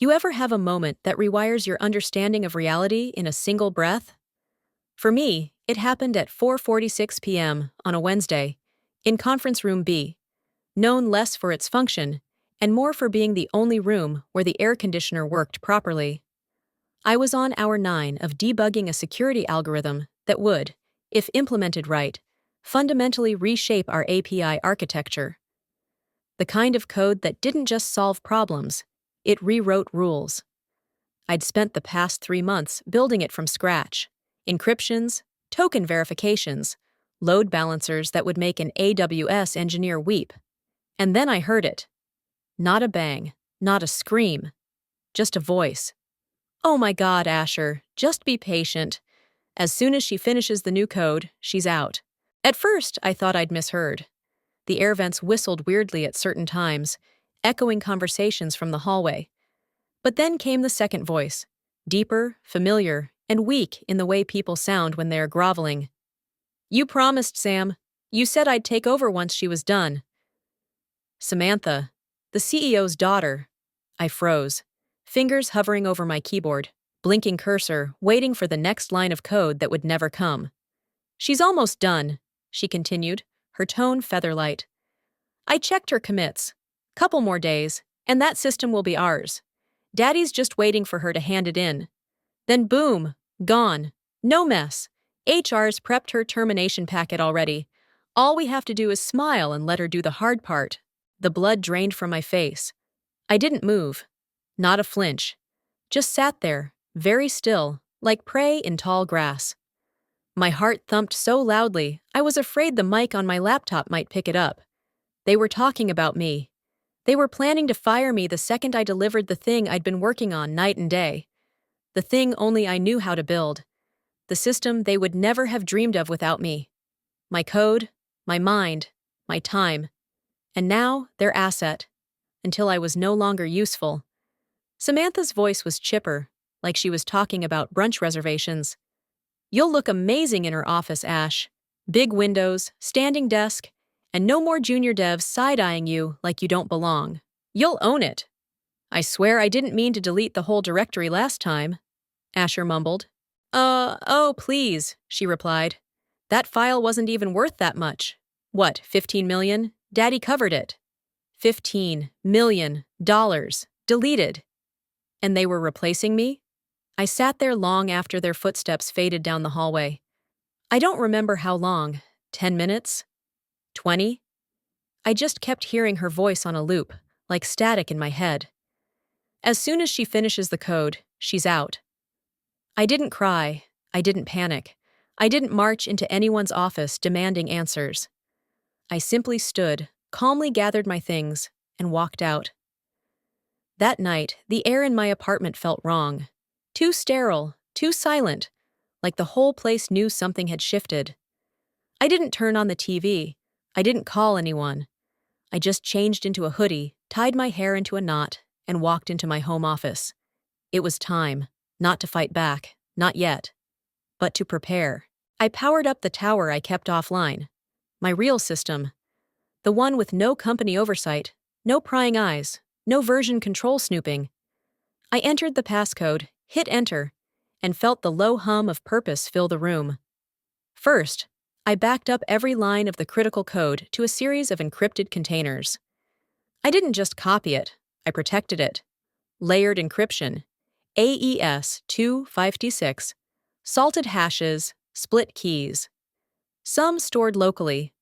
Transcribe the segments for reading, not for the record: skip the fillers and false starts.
You ever have a moment that rewires your understanding of reality in a single breath? For me, it happened at 4:46 p.m. on a Wednesday, in Conference Room B, known less for its function and more for being the only room where the air conditioner worked properly. I was on hour 9 of debugging a security algorithm that would, if implemented right, fundamentally reshape our API architecture. The kind of code that didn't just solve problems, it rewrote rules. I'd spent the past 3 months building it from scratch. Encryptions, token verifications, load balancers that would make an AWS engineer weep. And then I heard it. Not a bang, not a scream, just a voice. "Oh my God, Asher, just be patient. As soon as she finishes the new code, she's out." At first, I thought I'd misheard. The air vents whistled weirdly at certain times, echoing conversations from the hallway. But then came the second voice, deeper, familiar, and weak in the way people sound when they're groveling. "You promised, Sam. You said I'd take over once she was done." Samantha, the CEO's daughter. I froze, fingers hovering over my keyboard, blinking cursor, waiting for the next line of code that would never come. "She's almost done," she continued, her tone featherlight. "I checked her commits. Couple more days, and that system will be ours. Daddy's just waiting for her to hand it in. Then boom, gone. No mess. HR's prepped her termination packet already. All we have to do is smile and let her do the hard part." The blood drained from my face. I didn't move. Not a flinch. Just sat there, very still, like prey in tall grass. My heart thumped so loudly, I was afraid the mic on my laptop might pick it up. They were talking about me. They were planning to fire me the second I delivered the thing I'd been working on night and day. The thing only I knew how to build. The system they would never have dreamed of without me. My code, my mind, my time. And now, their asset. Until I was no longer useful. Samantha's voice was chipper, like she was talking about brunch reservations. "You'll look amazing in her office, Ash. Big windows, standing desk, and no more junior devs side-eyeing you like you don't belong. You'll own it." "I swear I didn't mean to delete the whole directory last time," Asher mumbled. Oh, please," she replied. "That file wasn't even worth that much. What, 15 million? Daddy covered it." $15 million. Deleted. And they were replacing me? I sat there long after their footsteps faded down the hallway. I don't remember how long. 10 minutes? 20? I just kept hearing her voice on a loop, like static in my head. "As soon as she finishes the code, she's out." I didn't cry. I didn't panic. I didn't march into anyone's office demanding answers. I simply stood, calmly gathered my things, and walked out. That night, the air in my apartment felt wrong. Too sterile, too silent, like the whole place knew something had shifted. I didn't turn on the TV. I didn't call anyone. I just changed into a hoodie, tied my hair into a knot, and walked into my home office. It was time, not to fight back, not yet, but to prepare. I powered up the tower I kept offline. My real system. The one with no company oversight, no prying eyes, no version control snooping. I entered the passcode, hit enter, and felt the low hum of purpose fill the room. First, I backed up every line of the critical code to a series of encrypted containers. I didn't just copy it, I protected it. Layered encryption, AES 256, salted hashes, split keys. Some stored locally,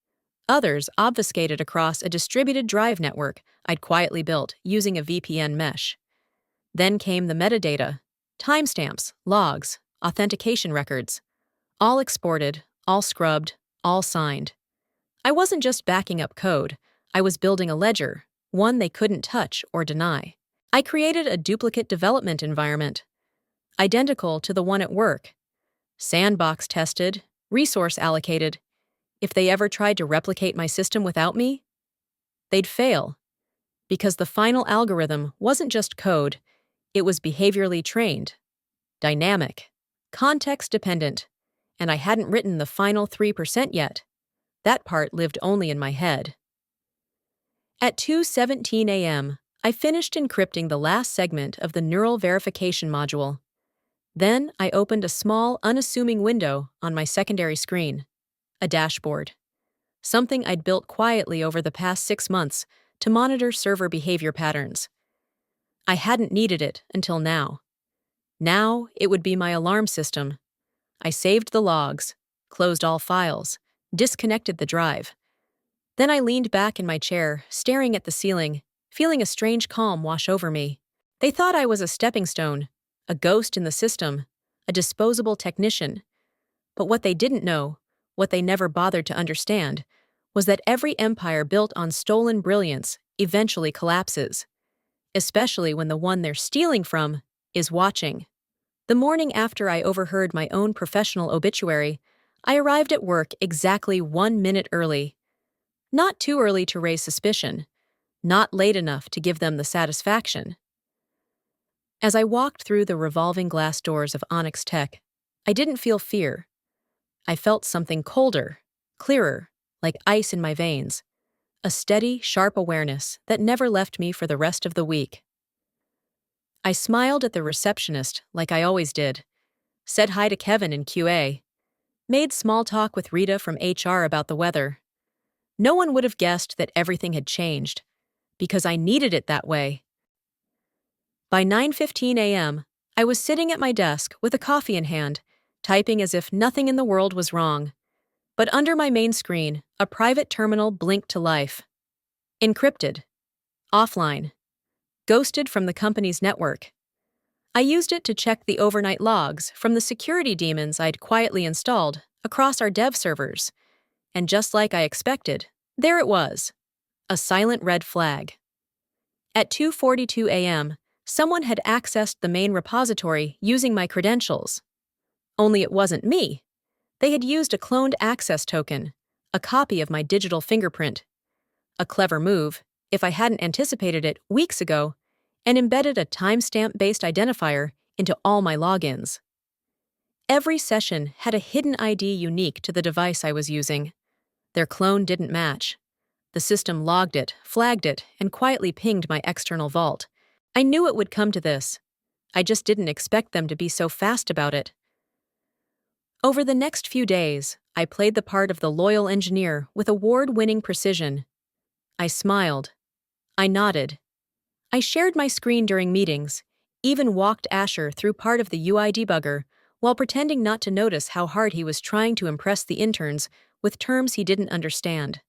others obfuscated across a distributed drive network I'd quietly built using a VPN mesh. Then came the metadata, timestamps, logs, authentication records. All exported, all scrubbed, all signed. I wasn't just backing up code, I was building a ledger, one they couldn't touch or deny. I created a duplicate development environment, identical to the one at work. Sandbox tested, resource allocated. If they ever tried to replicate my system without me, they'd fail. Because the final algorithm wasn't just code, it was behaviorally trained, dynamic, context-dependent, and I hadn't written the final 3% yet. That part lived only in my head. At 2:17 a.m., I finished encrypting the last segment of the neural verification module. Then I opened a small, unassuming window on my secondary screen, a dashboard. Something I'd built quietly over the past 6 months to monitor server behavior patterns. I hadn't needed it until now. Now it would be my alarm system. I saved the logs, closed all files, disconnected the drive. Then I leaned back in my chair, staring at the ceiling, feeling a strange calm wash over me. They thought I was a stepping stone, a ghost in the system, a disposable technician. But what they didn't know, what they never bothered to understand, was that every empire built on stolen brilliance eventually collapses, especially when the one they're stealing from is watching. The morning after I overheard my own professional obituary, I arrived at work exactly 1 minute early. Not too early to raise suspicion, not late enough to give them the satisfaction. As I walked through the revolving glass doors of Onyx Tech, I didn't feel fear. I felt something colder, clearer, like ice in my veins, a steady, sharp awareness that never left me for the rest of the week. I smiled at the receptionist like I always did, said hi to Kevin in QA, made small talk with Rita from HR about the weather. No one would have guessed that everything had changed, because I needed it that way. By 9:15 a.m., I was sitting at my desk with a coffee in hand, typing as if nothing in the world was wrong. But under my main screen, a private terminal blinked to life. Encrypted. Offline. Ghosted from the company's network. I used it to check the overnight logs from the security daemons I'd quietly installed across our dev servers. And just like I expected, there it was. A silent red flag. At 2:42 a.m., someone had accessed the main repository using my credentials. Only it wasn't me. They had used a cloned access token, a copy of my digital fingerprint. A clever move, if I hadn't anticipated it weeks ago, and embedded a timestamp-based identifier into all my logins. Every session had a hidden ID unique to the device I was using. Their clone didn't match. The system logged it, flagged it, and quietly pinged my external vault. I knew it would come to this. I just didn't expect them to be so fast about it. Over the next few days, I played the part of the loyal engineer with award-winning precision. I smiled. I nodded. I shared my screen during meetings, even walked Asher through part of the UI debugger while pretending not to notice how hard he was trying to impress the interns with terms he didn't understand.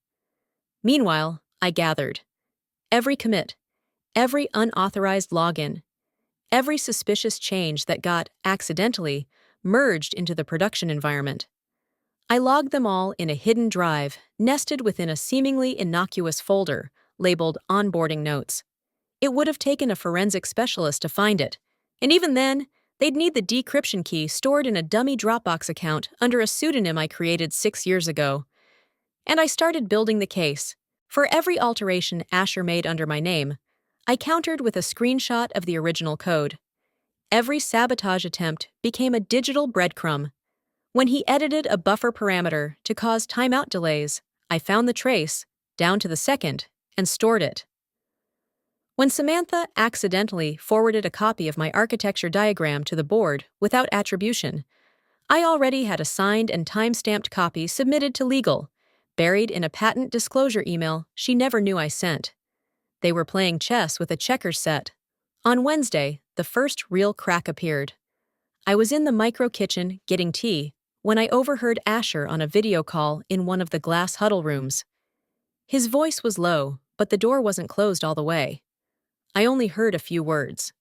Meanwhile, I gathered. Every commit, every unauthorized login, every suspicious change that got, accidentally, merged into the production environment. I logged them all in a hidden drive nested within a seemingly innocuous folder labeled Onboarding Notes. It would have taken a forensic specialist to find it, and even then, they'd need the decryption key stored in a dummy Dropbox account under a pseudonym I created 6 years ago. And I started building the case. For every alteration Asher made under my name, I countered with a screenshot of the original code. Every sabotage attempt became a digital breadcrumb. When he edited a buffer parameter to cause timeout delays, I found the trace, down to the second, and stored it. When Samantha accidentally forwarded a copy of my architecture diagram to the board without attribution, I already had a signed and time-stamped copy submitted to legal, buried in a patent disclosure email she never knew I sent. They were playing chess with a checkers set. On Wednesday, the first real crack appeared. I was in the micro kitchen getting tea when I overheard Asher on a video call in one of the glass huddle rooms. His voice was low, but the door wasn't closed all the way. I only heard a few words.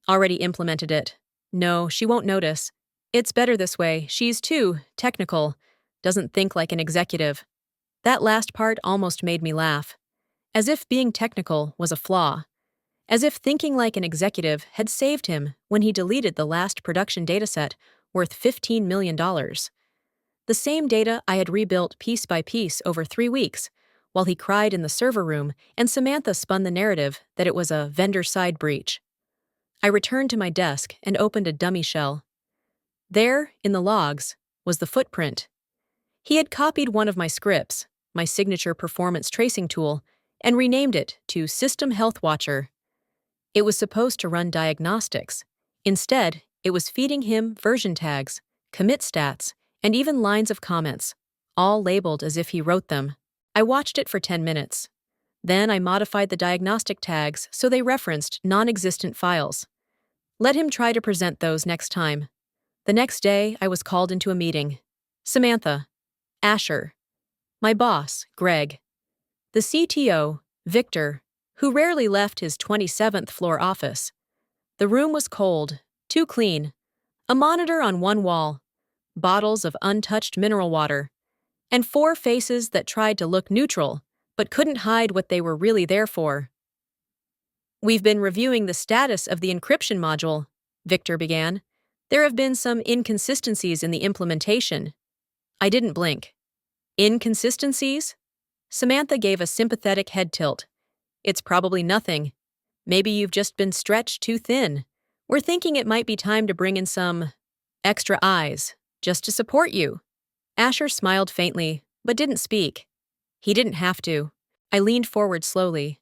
Already implemented it. No, she won't notice. It's better this way. She's too technical. Doesn't think like an executive. That last part almost made me laugh. As if being technical was a flaw. As if thinking like an executive had saved him when he deleted the last production dataset worth $15 million. The same data I had rebuilt piece by piece over 3 weeks, while he cried in the server room and Samantha spun the narrative that it was a vendor-side breach. I returned to my desk and opened a dummy shell. There, in the logs, was the footprint. He had copied one of my scripts, my signature performance tracing tool, and renamed it to System Health Watcher. It was supposed to run diagnostics. Instead, it was feeding him version tags, commit stats, and even lines of comments, all labeled as if he wrote them. I watched it for 10 minutes. Then I modified the diagnostic tags so they referenced non-existent files. Let him try to present those next time. The next day, I was called into a meeting. Samantha, Asher, my boss, Greg, the CTO, Victor, who rarely left his 27th floor office. The room was cold, too clean, a monitor on one wall, bottles of untouched mineral water, and 4 faces that tried to look neutral but couldn't hide what they were really there for. "We've been reviewing the status of the encryption module," Victor began. "There have been some inconsistencies in the implementation." I didn't blink. "Inconsistencies?" Samantha gave a sympathetic head tilt. "It's probably nothing. Maybe you've just been stretched too thin. We're thinking it might be time to bring in some extra eyes, just to support you." Asher smiled faintly, but didn't speak. He didn't have to. I leaned forward slowly.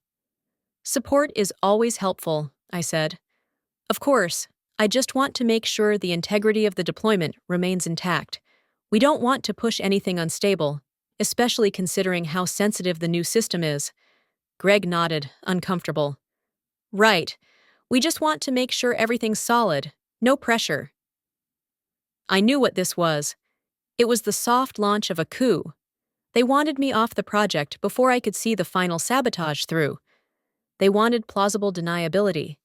"Support is always helpful," I said. "Of course, I just want to make sure the integrity of the deployment remains intact. We don't want to push anything unstable, especially considering how sensitive the new system is." Greg nodded, uncomfortable. "Right. We just want to make sure everything's solid. No pressure." I knew what this was. It was the soft launch of a coup. They wanted me off the project before I could see the final sabotage through. They wanted plausible deniability.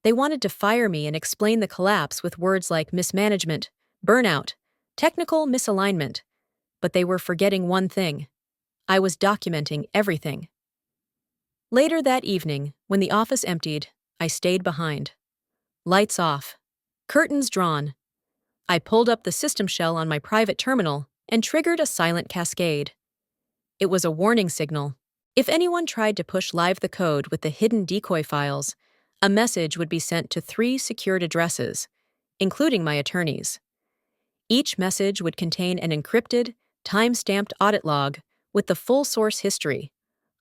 They wanted to fire me and explain the collapse with words like mismanagement, burnout, technical misalignment. But they were forgetting one thing. I was documenting everything. Later that evening, when the office emptied, I stayed behind. Lights off. Curtains drawn. I pulled up the system shell on my private terminal and triggered a silent cascade. It was a warning signal. If anyone tried to push live the code with the hidden decoy files, a message would be sent to 3 secured addresses, including my attorney's. Each message would contain an encrypted, time-stamped audit log with the full source history,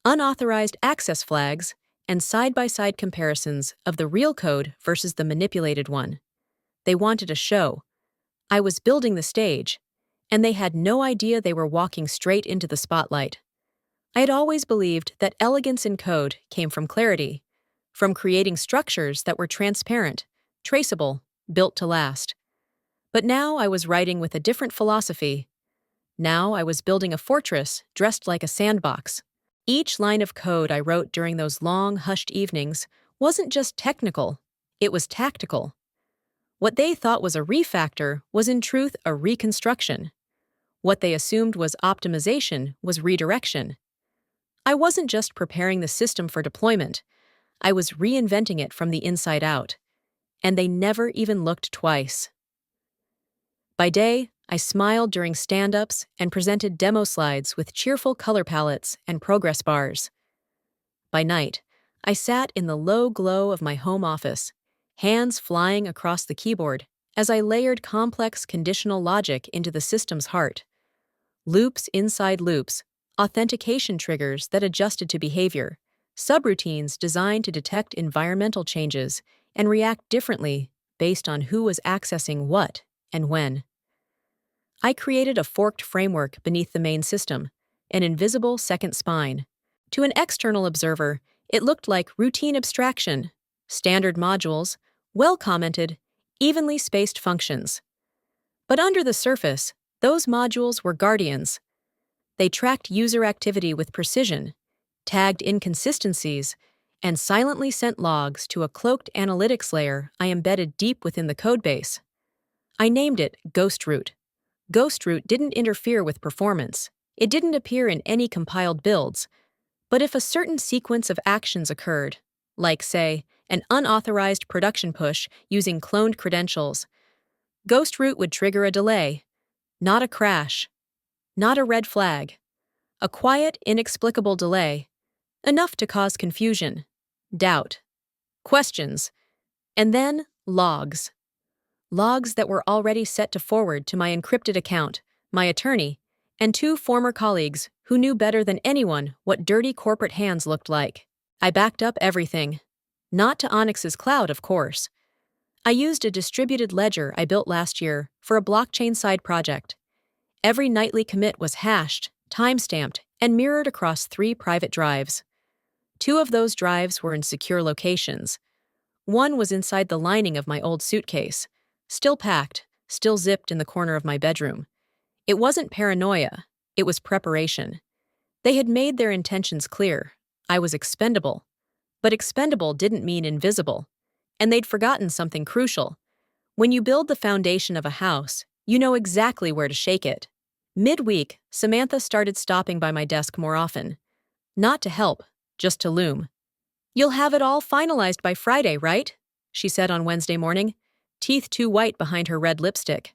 unauthorized access flags, and side-by-side comparisons of the real code versus the manipulated one. They wanted a show. I was building the stage, and they had no idea they were walking straight into the spotlight. I had always believed that elegance in code came from clarity, from creating structures that were transparent, traceable, built to last. But now I was writing with a different philosophy. Now I was building a fortress dressed like a sandbox. Each line of code I wrote during those long, hushed evenings wasn't just technical, it was tactical. What they thought was a refactor was in truth a reconstruction. What they assumed was optimization was redirection. I wasn't just preparing the system for deployment, I was reinventing it from the inside out. And they never even looked twice. By day, I smiled during stand-ups and presented demo slides with cheerful color palettes and progress bars. By night, I sat in the low glow of my home office, hands flying across the keyboard as I layered complex conditional logic into the system's heart. Loops inside loops, authentication triggers that adjusted to behavior, subroutines designed to detect environmental changes and react differently based on who was accessing what and when. I created a forked framework beneath the main system, an invisible second spine. To an external observer, it looked like routine abstraction, standard modules, well-commented, evenly spaced functions. But under the surface, those modules were guardians. They tracked user activity with precision, tagged inconsistencies, and silently sent logs to a cloaked analytics layer I embedded deep within the codebase. I named it GhostRoot. GhostRoot didn't interfere with performance. It didn't appear in any compiled builds. But if a certain sequence of actions occurred, like, say, an unauthorized production push using cloned credentials, GhostRoot would trigger a delay, not a crash, not a red flag, a quiet, inexplicable delay, enough to cause confusion, doubt, questions, and then logs. Logs that were already set to forward to my encrypted account, my attorney, and 2 former colleagues who knew better than anyone what dirty corporate hands looked like. I backed up everything. Not to Onyx's cloud, of course. I used a distributed ledger I built last year for a blockchain side project. Every nightly commit was hashed, time-stamped, and mirrored across 3 private drives. 2 of those drives were in secure locations. One was inside the lining of my old suitcase, still packed, still zipped in the corner of my bedroom. It wasn't paranoia, it was preparation. They had made their intentions clear. I was expendable. But expendable didn't mean invisible. And they'd forgotten something crucial. When you build the foundation of a house, you know exactly where to shake it. Midweek, Samantha started stopping by my desk more often. Not to help, just to loom. "You'll have it all finalized by Friday, right?" she said on Wednesday morning, teeth too white behind her red lipstick.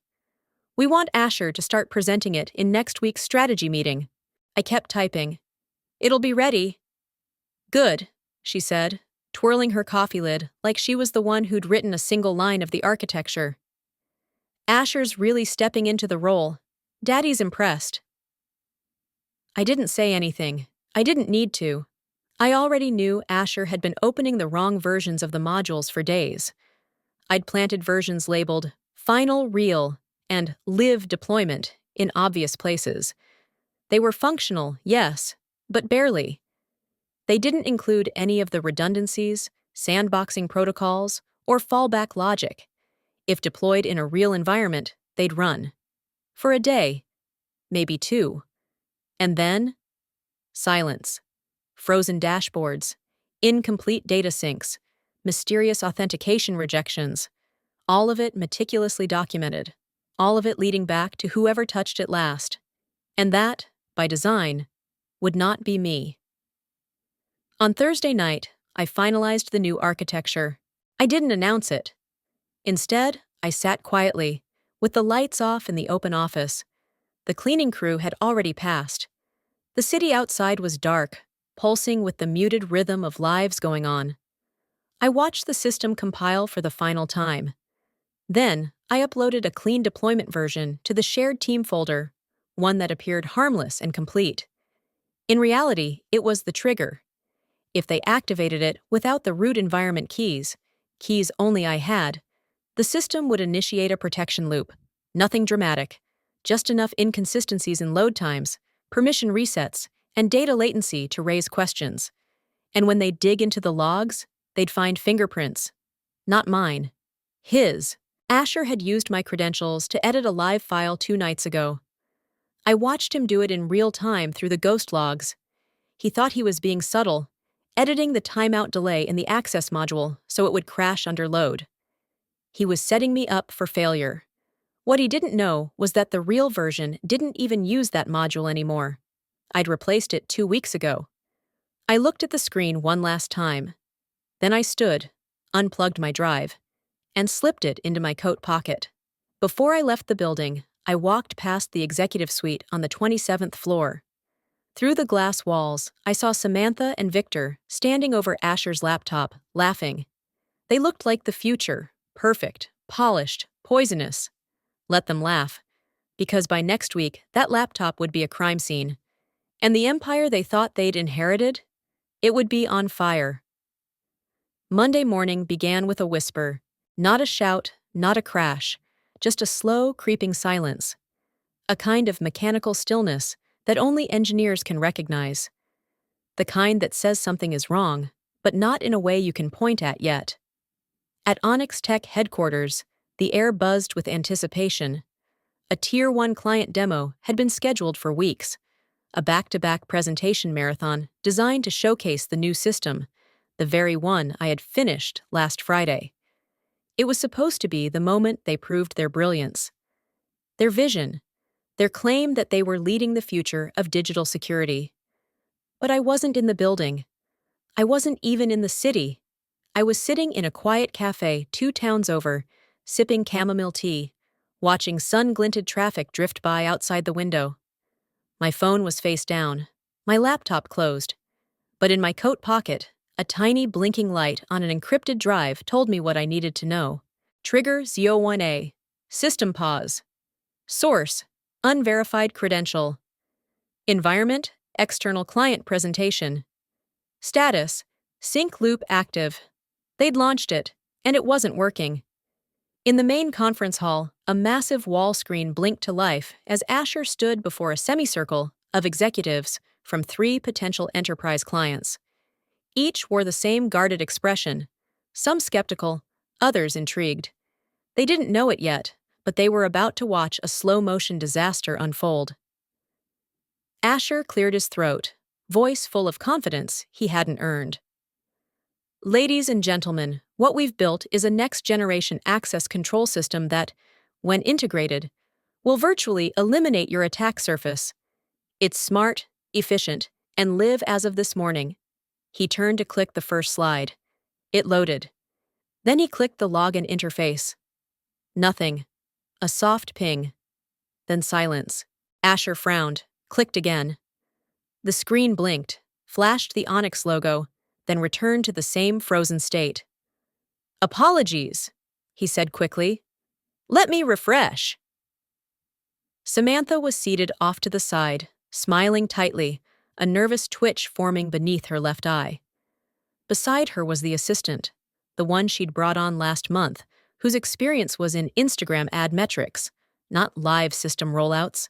"We want Asher to start presenting it in next week's strategy meeting." I kept typing. "It'll be ready." "Good," she said, twirling her coffee lid like she was the one who'd written a single line of the architecture. "Asher's really stepping into the role. Daddy's impressed." I didn't say anything. I didn't need to. I already knew Asher had been opening the wrong versions of the modules for days. I'd planted versions labeled Final Real and Live Deployment in obvious places. They were functional, yes, but barely. They didn't include any of the redundancies, sandboxing protocols, or fallback logic. If deployed in a real environment, they'd run. For a day, maybe 2. And then, silence. Frozen dashboards, incomplete data syncs, mysterious authentication rejections. All of it meticulously documented. All of it leading back to whoever touched it last. And that, by design, would not be me. On Thursday night, I finalized the new architecture. I didn't announce it. Instead, I sat quietly, with the lights off in the open office. The cleaning crew had already passed. The city outside was dark, pulsing with the muted rhythm of lives going on. I watched the system compile for the final time. Then, I uploaded a clean deployment version to the shared team folder, one that appeared harmless and complete. In reality, it was the trigger. If they activated it without the root environment keys only I had, the system would initiate a protection loop. Nothing dramatic, just enough inconsistencies in load times, permission resets, and data latency to raise questions. And when they'd dig into the logs, they'd find fingerprints. Not mine. His. Asher had used my credentials to edit a live file 2 nights ago. I watched him do it in real time through the ghost logs. He thought he was being subtle, editing the timeout delay in the access module so it would crash under load. He was setting me up for failure. What he didn't know was that the real version didn't even use that module anymore. I'd replaced it 2 weeks ago. I looked at the screen one last time. Then I stood, unplugged my drive, and slipped it into my coat pocket. Before I left the building, I walked past the executive suite on the 27th floor. Through the glass walls, I saw Samantha and Victor standing over Asher's laptop, laughing. They looked like the future, perfect, polished, poisonous. Let them laugh, because by next week, that laptop would be a crime scene. And the empire they thought they'd inherited? It would be on fire. Monday morning began with a whisper. Not a shout, not a crash, just a slow, creeping silence. A kind of mechanical stillness that only engineers can recognize. The kind that says something is wrong, but not in a way you can point at yet. At Onyx Tech headquarters, the air buzzed with anticipation. A Tier 1 client demo had been scheduled for weeks. A back-to-back presentation marathon designed to showcase the new system, the very one I had finished last Friday. It was supposed to be the moment they proved their brilliance. Their vision, their claim that they were leading the future of digital security. But I wasn't in the building. I wasn't even in the city. I was sitting in a quiet cafe 2 towns over, sipping chamomile tea, watching sun-glinted traffic drift by outside the window. My phone was face down, my laptop closed, but in my coat pocket, a tiny blinking light on an encrypted drive told me what I needed to know. Trigger Z01A. System pause. Source: unverified credential. Environment: external client presentation. Status: sync loop active. They'd launched it, and it wasn't working. In the main conference hall, a massive wall screen blinked to life as Asher stood before a semicircle of executives from 3 potential enterprise clients. Each wore the same guarded expression, some skeptical, others intrigued. They didn't know it yet, but they were about to watch a slow-motion disaster unfold. Asher cleared his throat, voice full of confidence he hadn't earned. Ladies and gentlemen, what we've built is a next-generation access control system that, when integrated, will virtually eliminate your attack surface. It's smart, efficient, and live as of this morning. He turned to click the first slide. It loaded. Then he clicked the login interface. Nothing. A soft ping. Then silence. Asher frowned, clicked again. The screen blinked, flashed the Onyx logo, then returned to the same frozen state. "Apologies," he said quickly. "Let me refresh." Samantha was seated off to the side, smiling tightly, a nervous twitch forming beneath her left eye. Beside her was the assistant, the one she'd brought on last month, whose experience was in Instagram ad metrics, not live system rollouts.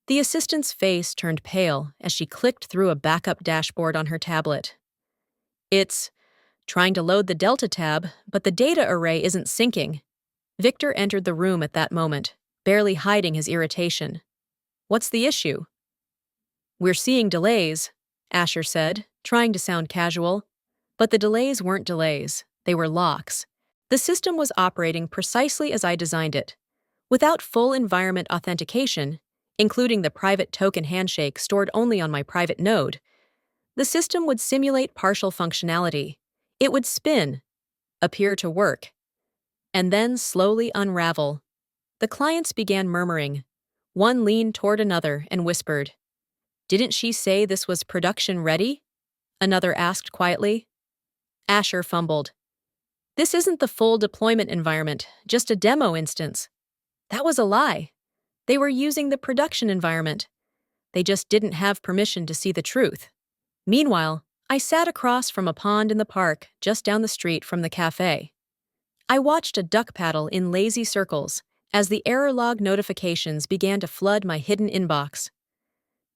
The assistant's face turned pale as she clicked through a backup dashboard on her tablet. "It's trying to load the Delta tab, but the data array isn't syncing." Victor entered the room at that moment, barely hiding his irritation. "What's the issue?" "We're seeing delays," Asher said, trying to sound casual. But the delays weren't delays, they were locks. The system was operating precisely as I designed it. Without full environment authentication, including the private token handshake stored only on my private node, the system would simulate partial functionality. It would spin, appear to work, and then slowly unravel. The clients began murmuring. One leaned toward another and whispered, "Didn't she say this was production ready?" Another asked quietly. Asher fumbled. "This isn't the full deployment environment, just a demo instance." That was a lie. They were using the production environment. They just didn't have permission to see the truth. Meanwhile, I sat across from a pond in the park just down the street from the cafe. I watched a duck paddle in lazy circles as the error log notifications began to flood my hidden inbox.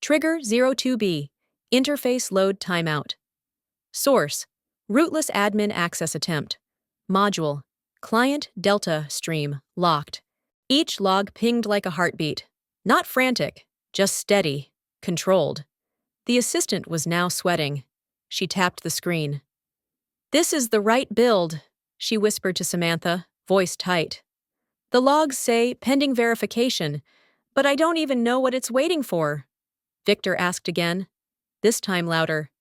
Trigger 02B, interface load timeout. Source, rootless admin access attempt. Module, client Delta stream, locked. Each log pinged like a heartbeat. Not frantic, just steady, controlled. The assistant was now sweating. She tapped the screen. "This is the right build," she whispered to Samantha, voice tight. "The logs say pending verification, but I don't even know what it's waiting for." Victor asked again, this time louder.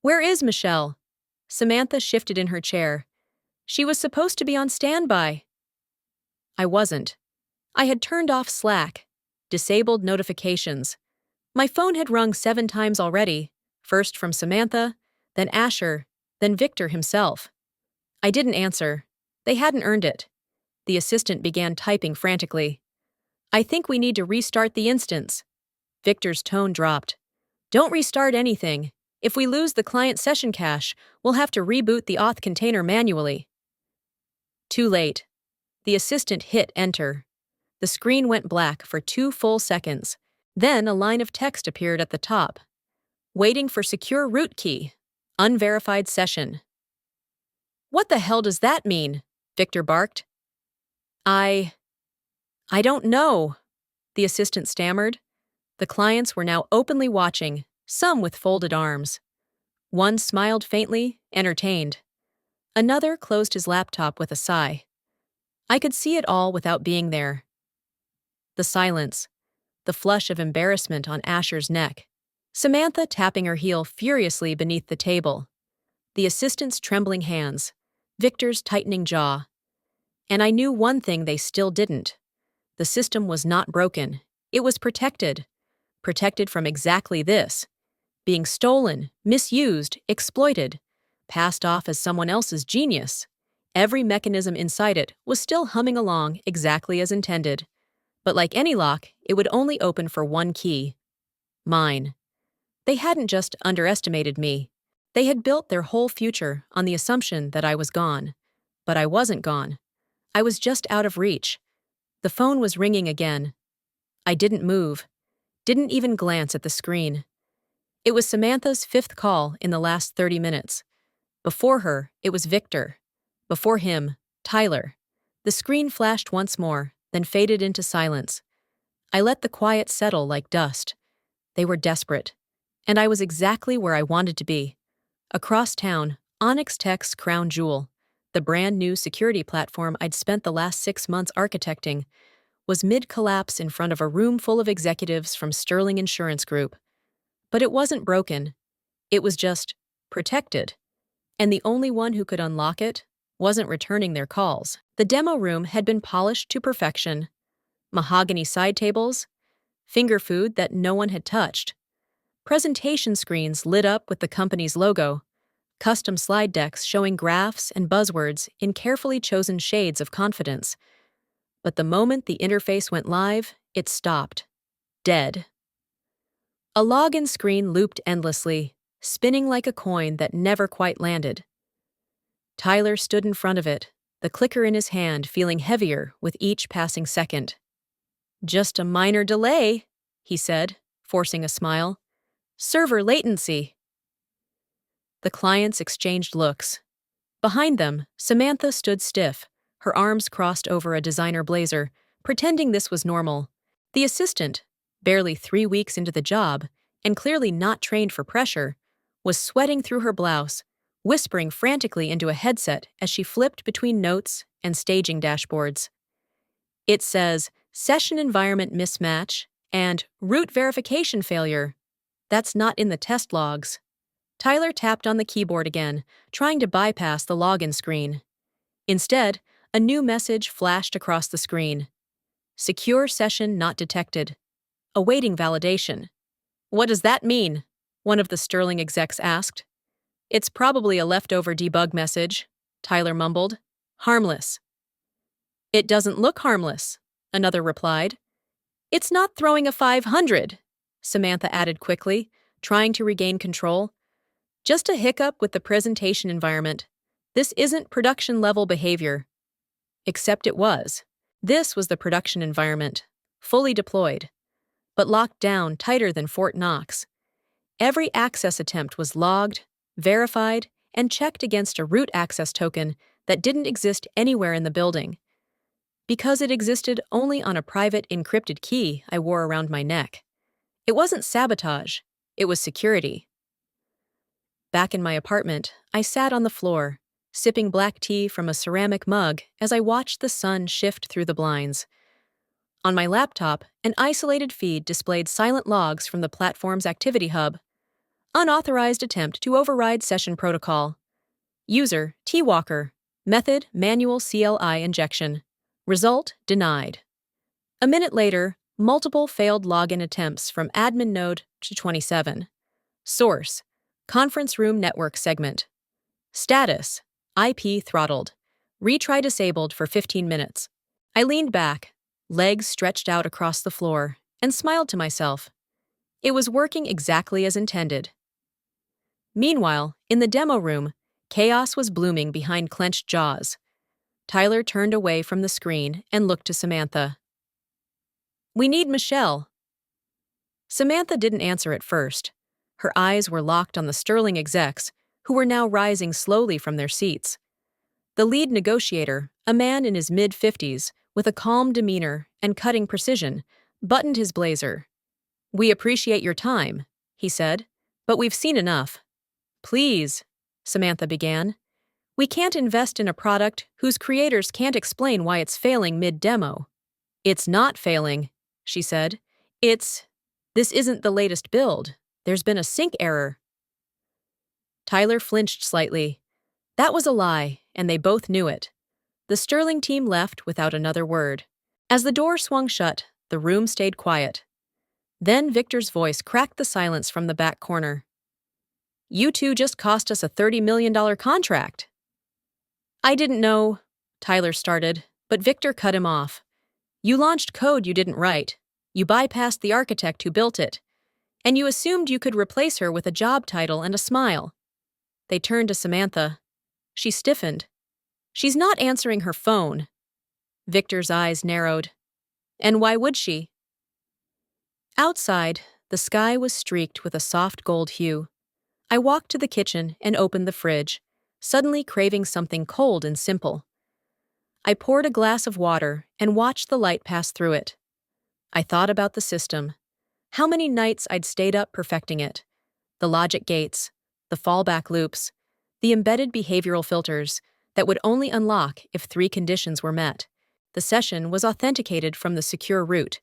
"Where is Michelle?" Samantha shifted in her chair. "She was supposed to be on standby." I wasn't. I had turned off Slack, disabled notifications. My phone had rung 7 times already, first from Samantha, then Asher, then Victor himself. I didn't answer. They hadn't earned it. The assistant began typing frantically. "I think we need to restart the instance." Victor's tone dropped. "Don't restart anything. If we lose the client session cache, we'll have to reboot the auth container manually." Too late. The assistant hit enter. The screen went black for 2 full seconds. Then a line of text appeared at the top. "Waiting for secure root key. Unverified session." "What the hell does that mean?" Victor barked. I don't know," the assistant stammered. The clients were now openly watching, some with folded arms. One smiled faintly, entertained. Another closed his laptop with a sigh. I could see it all without being there. The silence, the flush of embarrassment on Asher's neck, Samantha tapping her heel furiously beneath the table, the assistant's trembling hands, Victor's tightening jaw. And I knew one thing they still didn't. The system was not broken. It was protected. Protected from exactly this. Being stolen, misused, exploited, passed off as someone else's genius. Every mechanism inside it was still humming along exactly as intended. But like any lock, it would only open for one key. Mine. They hadn't just underestimated me. They had built their whole future on the assumption that I was gone. But I wasn't gone. I was just out of reach. The phone was ringing again. I didn't move, didn't even glance at the screen. It was Samantha's fifth call in the last 30 minutes. Before her, it was Victor. Before him, Tyler. The screen flashed once more, then faded into silence. I let the quiet settle like dust. They were desperate. And I was exactly where I wanted to be. Across town, Onyx Tech's crown jewel, the brand new security platform I'd spent the last 6 months architecting, was mid-collapse in front of a room full of executives from Sterling Insurance Group. But it wasn't broken. It was just protected. And the only one who could unlock it wasn't returning their calls. The demo room had been polished to perfection. Mahogany side tables, finger food that no one had touched, presentation screens lit up with the company's logo, custom slide decks showing graphs and buzzwords in carefully chosen shades of confidence. But the moment the interface went live, it stopped. Dead. A login screen looped endlessly, spinning like a coin that never quite landed. Tyler stood in front of it, the clicker in his hand feeling heavier with each passing second. "Just a minor delay," he said, forcing a smile. "Server latency." The clients exchanged looks. Behind them, Samantha stood stiff, her arms crossed over a designer blazer, pretending this was normal. The assistant, barely 3 weeks into the job, and clearly not trained for pressure, was sweating through her blouse, whispering frantically into a headset as she flipped between notes and staging dashboards. "It says, session environment mismatch and root verification failure. That's not in the test logs." Tyler tapped on the keyboard again, trying to bypass the login screen. Instead, a new message flashed across the screen. "Secure session not detected. Awaiting validation." "What does that mean?" one of the Sterling execs asked. "It's probably a leftover debug message," Tyler mumbled. "Harmless." "It doesn't look harmless," another replied. "It's not throwing a 500, Samantha added quickly, trying to regain control. "Just a hiccup with the presentation environment. This isn't production-level behavior." Except it was. This was the production environment, fully deployed, but locked down tighter than Fort Knox. Every access attempt was logged, verified, and checked against a root access token that didn't exist anywhere in the building. Because it existed only on a private encrypted key I wore around my neck. It wasn't sabotage, it was security. Back in my apartment, I sat on the floor, sipping black tea from a ceramic mug as I watched the sun shift through the blinds. On my laptop, an isolated feed displayed silent logs from the platform's activity hub. Unauthorized attempt to override session protocol. User, T-Walker. Method, manual CLI injection. Result, denied. A minute later, multiple failed login attempts from admin node to 27. Source, conference room network segment. Status, IP throttled. Retry disabled for 15 minutes. I leaned back, legs stretched out across the floor, and smiled to myself. It was working exactly as intended. Meanwhile, in the demo room, chaos was blooming behind clenched jaws. Tyler turned away from the screen and looked to Samantha. "We need Michelle." Samantha didn't answer at first. Her eyes were locked on the Sterling execs, who were now rising slowly from their seats. The lead negotiator, a man in his mid-50s, with a calm demeanor and cutting precision, buttoned his blazer. "We appreciate your time," he said, "but we've seen enough." "Please," Samantha began. "We can't invest in a product whose creators can't explain why it's failing mid-demo." "It's not failing," she said. This isn't the latest build. There's been a sync error." Tyler flinched slightly. That was a lie, and they both knew it. The Sterling team left without another word. As the door swung shut, the room stayed quiet. Then Victor's voice cracked the silence from the back corner. "You two just cost us a $30 million contract." "I didn't know," Tyler started, but Victor cut him off. "You launched code you didn't write. You bypassed the architect who built it. And you assumed you could replace her with a job title and a smile. They turned to Samantha. She stiffened. She's not answering her phone. Victor's eyes narrowed. And why would she? Outside, the sky was streaked with a soft gold hue. I walked to the kitchen and opened the fridge, suddenly craving something cold and simple. I poured a glass of water and watched the light pass through it. I thought about the system, how many nights I'd stayed up perfecting it, the logic gates, the fallback loops, the embedded behavioral filters that would only unlock if 3 conditions were met. The session was authenticated from the secure root.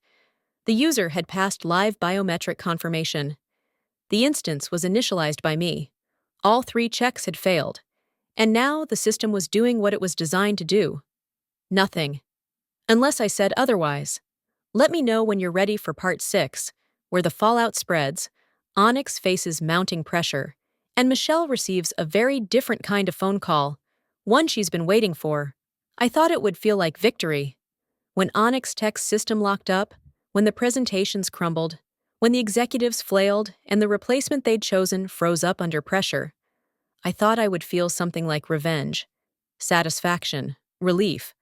The user had passed live biometric confirmation. The instance was initialized by me. All 3 checks had failed, and now the system was doing what it was designed to do. Nothing. Unless I said otherwise. Let me know when you're ready for part 6, where the fallout spreads, Onyx faces mounting pressure, and Michelle receives a very different kind of phone call, one she's been waiting for. I thought it would feel like victory. When Onyx Tech's system locked up, when the presentations crumbled, when the executives flailed and the replacement they'd chosen froze up under pressure, I thought I would feel something like revenge, satisfaction, relief.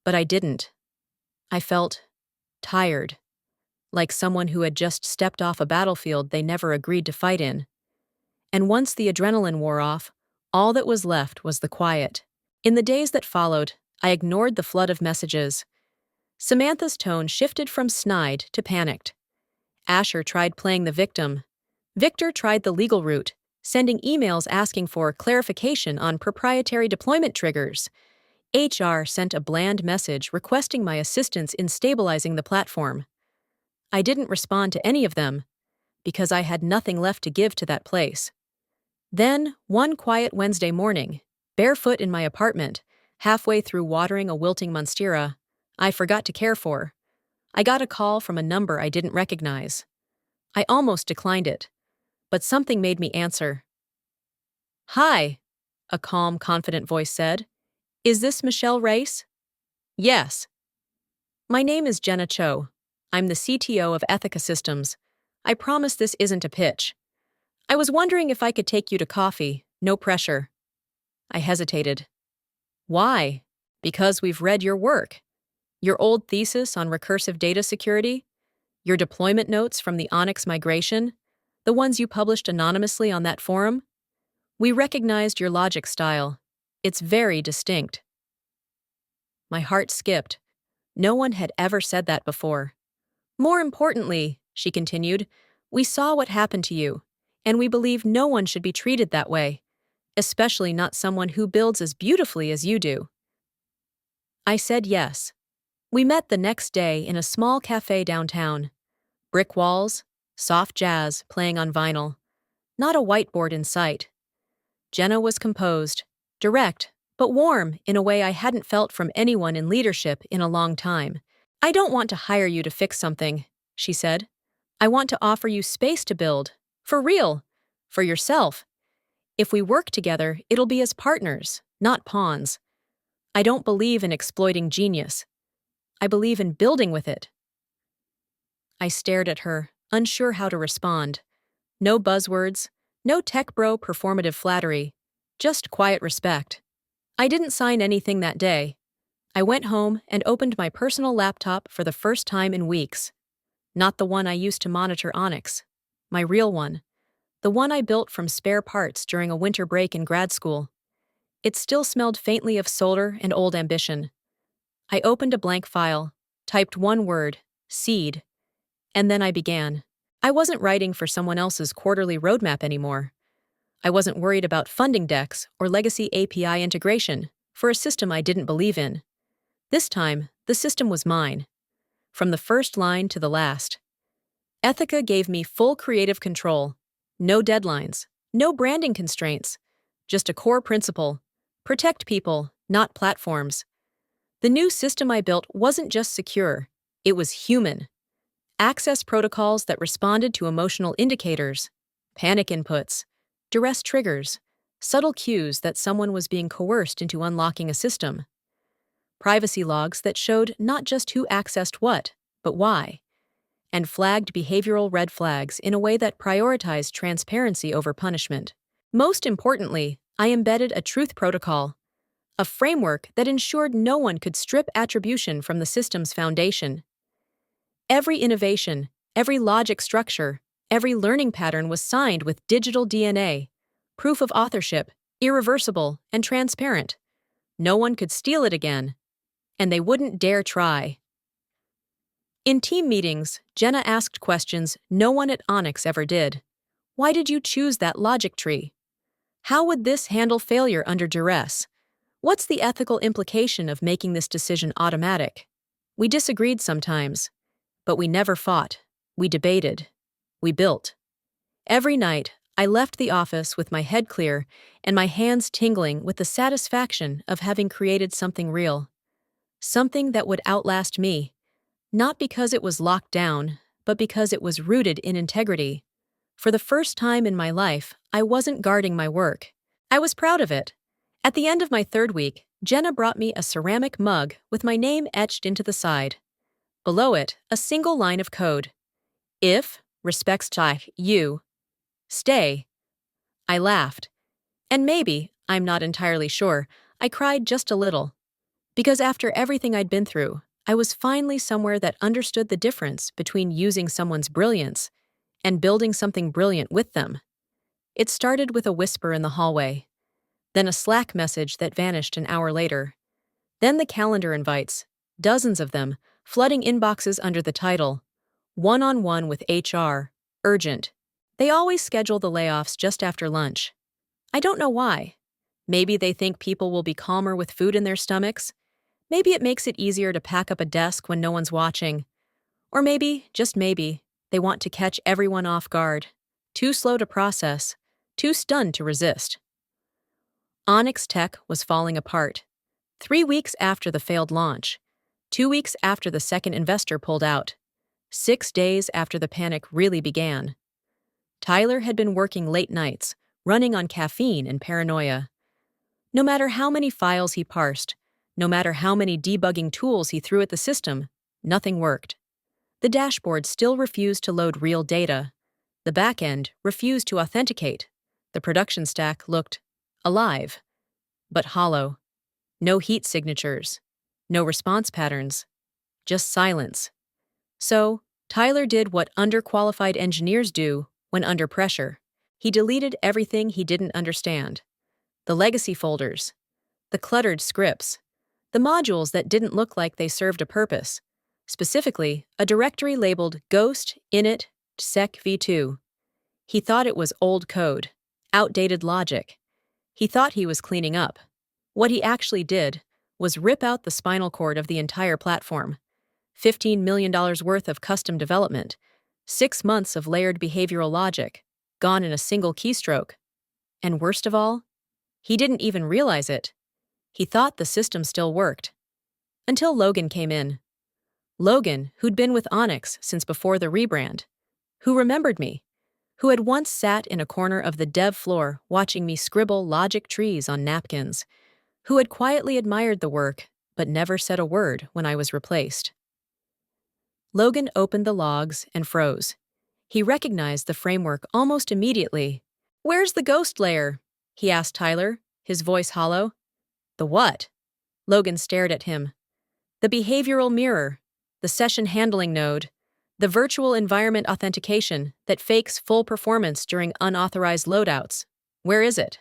But I didn't. I felt tired, like someone who had just stepped off a battlefield they never agreed to fight in. And once the adrenaline wore off, all that was left was the quiet. In the days that followed, I ignored the flood of messages. Samantha's tone shifted from snide to panicked. Asher tried playing the victim. Victor tried the legal route, sending emails asking for clarification on proprietary deployment triggers. HR sent a bland message requesting my assistance in stabilizing the platform. I didn't respond to any of them, because I had nothing left to give to that place. Then, one quiet Wednesday morning, barefoot in my apartment, halfway through watering a wilting monstera I forgot to care for, I got a call from a number I didn't recognize. I almost declined it, but something made me answer. "Hi," a calm, confident voice said. "Is this Michelle Race?" "Yes." "My name is Jenna Cho. I'm the CTO of Ethica Systems. I promise this isn't a pitch. I was wondering if I could take you to coffee, no pressure." I hesitated. "Why?" "Because we've read your work. Your old thesis on recursive data security, your deployment notes from the Onyx migration, the ones you published anonymously on that forum. We recognized your logic style. It's very distinct." My heart skipped. No one had ever said that before. "More importantly," she continued, "we saw what happened to you, and we believe no one should be treated that way, especially not someone who builds as beautifully as you do." I said yes. We met the next day in a small cafe downtown. Brick walls, soft jazz playing on vinyl. Not a whiteboard in sight. Jenna was composed, direct, but warm in a way I hadn't felt from anyone in leadership in a long time. "I don't want to hire you to fix something," she said. "I want to offer you space to build. For real. For yourself. If we work together, it'll be as partners, not pawns. I don't believe in exploiting genius. I believe in building with it." I stared at her, unsure how to respond. No buzzwords, no tech bro performative flattery, just quiet respect. I didn't sign anything that day. I went home and opened my personal laptop for the first time in weeks. Not the one I used to monitor Onyx. My real one. The one I built from spare parts during a winter break in grad school. It still smelled faintly of solder and old ambition. I opened a blank file, typed one word, seed, and then I began. I wasn't writing for someone else's quarterly roadmap anymore. I wasn't worried about funding decks or legacy API integration for a system I didn't believe in. This time, the system was mine. From the first line to the last. Ethica gave me full creative control. No deadlines, no branding constraints. Just a core principle. Protect people, not platforms. The new system I built wasn't just secure, it was human. Access protocols that responded to emotional indicators, panic inputs, duress triggers, subtle cues that someone was being coerced into unlocking a system. Privacy logs that showed not just who accessed what, but why. And flagged behavioral red flags in a way that prioritized transparency over punishment. Most importantly, I embedded a truth protocol, a framework that ensured no one could strip attribution from the system's foundation. Every innovation, every logic structure, every learning pattern was signed with digital DNA, proof of authorship, irreversible and transparent. No one could steal it again, and they wouldn't dare try. In team meetings, Jenna asked questions no one at Onyx ever did. Why did you choose that logic tree? How would this handle failure under duress? What's the ethical implication of making this decision automatic? We disagreed sometimes, but we never fought. We debated. We built. Every night, I left the office with my head clear and my hands tingling with the satisfaction of having created something real. Something that would outlast me, not because it was locked down, but because it was rooted in integrity. For the first time in my life, I wasn't guarding my work. I was proud of it. At the end of my third week, Jenna brought me a ceramic mug with my name etched into the side. Below it, a single line of code. If, respects you, stay. I laughed. And maybe, I'm not entirely sure, I cried just a little. Because after everything I'd been through, I was finally somewhere that understood the difference between using someone's brilliance and building something brilliant with them. It started with a whisper in the hallway, then a Slack message that vanished an hour later, then the calendar invites, dozens of them, flooding inboxes under the title, One-on-One with HR, Urgent. They always schedule the layoffs just after lunch. I don't know why. Maybe they think people will be calmer with food in their stomachs. Maybe it makes it easier to pack up a desk when no one's watching. Or maybe, just maybe, they want to catch everyone off guard. Too slow to process, too stunned to resist. Onyx Tech was falling apart. 3 weeks after the failed launch. 2 weeks after the second investor pulled out. 6 days after the panic really began. Tyler had been working late nights, running on caffeine and paranoia. No matter how many files he parsed, no matter how many debugging tools he threw at the system, nothing worked. The dashboard still refused to load real data. The backend refused to authenticate. The production stack looked alive, but hollow. No heat signatures, no response patterns, just silence. So, Tyler did what underqualified engineers do when under pressure. He deleted everything he didn't understand. The legacy folders, the cluttered scripts, the modules that didn't look like they served a purpose. Specifically, a directory labeled Ghost Init Sec v2. He thought it was old code, outdated logic. He thought he was cleaning up. What he actually did was rip out the spinal cord of the entire platform. $15 million worth of custom development, 6 months of layered behavioral logic, gone in a single keystroke. And worst of all, he didn't even realize it. He thought the system still worked. Until Logan came in. Logan, who'd been with Onyx since before the rebrand, who remembered me, who had once sat in a corner of the dev floor watching me scribble logic trees on napkins, who had quietly admired the work but never said a word when I was replaced. Logan opened the logs and froze. He recognized the framework almost immediately. "Where's the ghost layer?" he asked Tyler, his voice hollow. "The what?" Logan stared at him. "The behavioral mirror, the session handling node, the virtual environment authentication that fakes full performance during unauthorized loadouts. Where is it?"